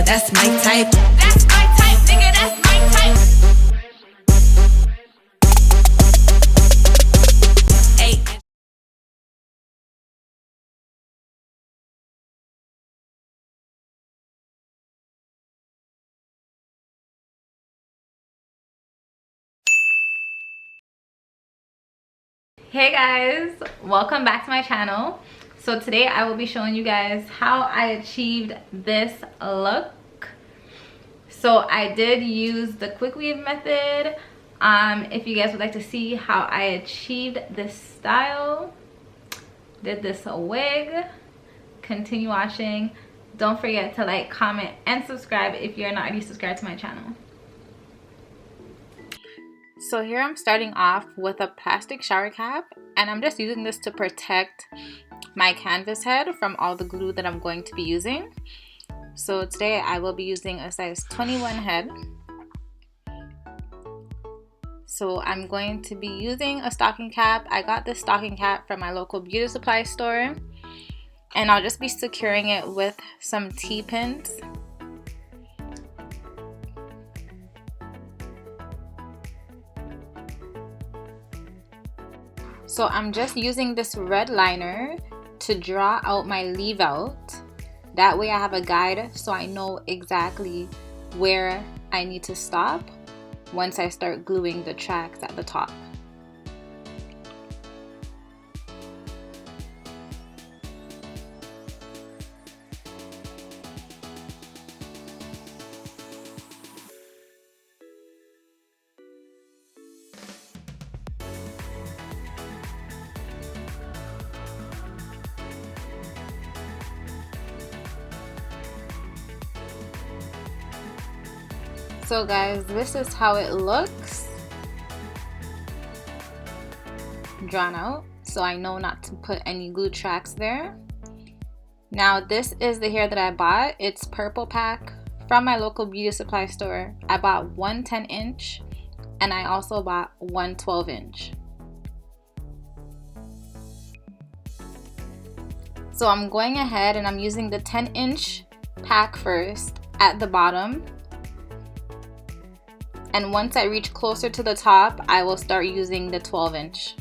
nigga, that's my type. That's my type, nigga, that's my type. Hey. Hey guys, welcome back to my channel. So today I will be showing you guys how I achieved this look. So I did use the Quickweave method. If you guys would like to see how I achieved this style, did this wig, continue watching. Don't forget to like, comment, and subscribe if you're not already subscribed to my channel. So here I'm starting off with a plastic shower cap, and I'm just using this to protect my canvas head from all the glue that I'm going to be using. So today I will be using a size 21 head. So I'm going to be using a stocking cap. I got this stocking cap from my local beauty supply store, and I'll just be securing it with some T-pins. So I'm just using this red liner to draw out my leave out. That way I have a guide so I know exactly where I need to stop once I start gluing the tracks at the top. So guys, this is how it looks drawn out, so I know not to put any glue tracks there. Now this is the hair that I bought. It's purple pack from my local beauty supply store. I bought one 10-inch and I also bought one 12-inch. So I'm going ahead and I'm using the 10-inch pack first at the bottom. And once I reach closer to the top, I will start using the 12-inch.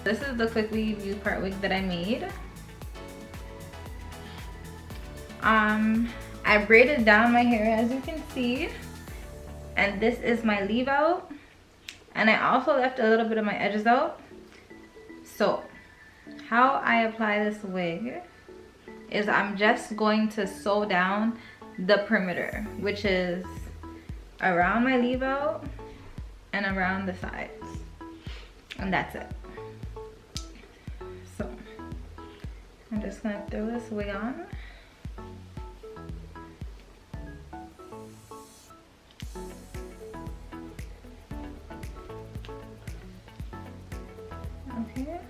This is the Quickweave U-part wig that I made. I braided down my hair, as you can see, and this is my leave out, and I also left a little bit of my edges out. So how I apply this wig is I'm just going to sew down the perimeter, which is around my leave out and around the sides, and that's it. So I'm just gonna throw this wig on. Okay.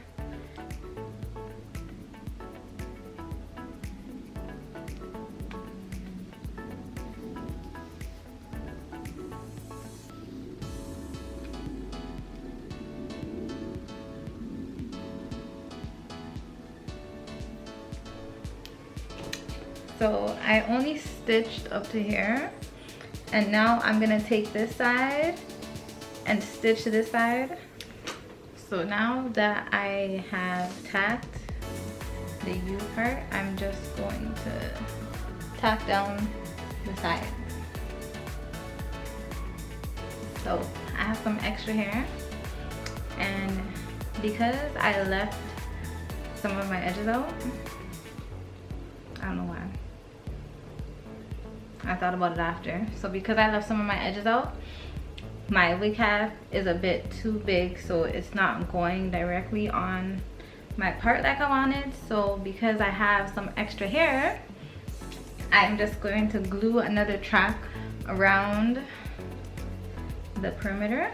So I only stitched up to here, and now I'm gonna take this side and stitch this side. So now that I have tacked the U part, I'm just going to tack down the side. So I have some extra hair, and because I left some of my edges out, I don't know why. I thought about it after. So because I left some of my edges out, my wig cap is a bit too big, so it's not going directly on my part like I wanted. So because I have some extra hair, I'm just going to glue another track around the perimeter.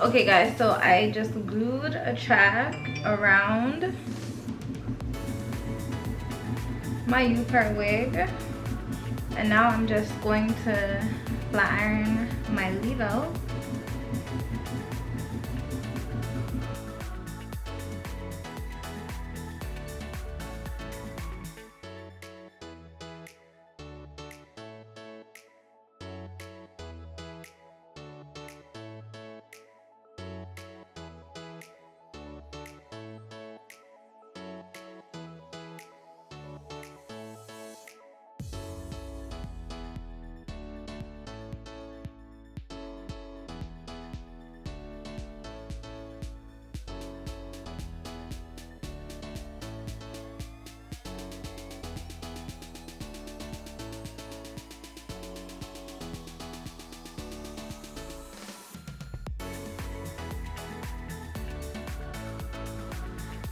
Okay guys, so I just glued a track around my U-part wig, and now I'm just going to flat iron my leave out.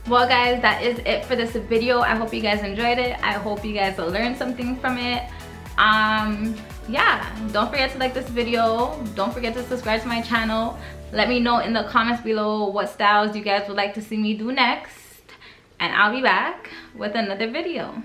Well guys, that is it for this video. I hope you guys enjoyed it. I hope you guys learned something from it. Yeah, don't forget to like this video. Don't forget to subscribe to my channel. Let me know in the comments below what styles you guys would like to see me do next, and I'll be back with another video.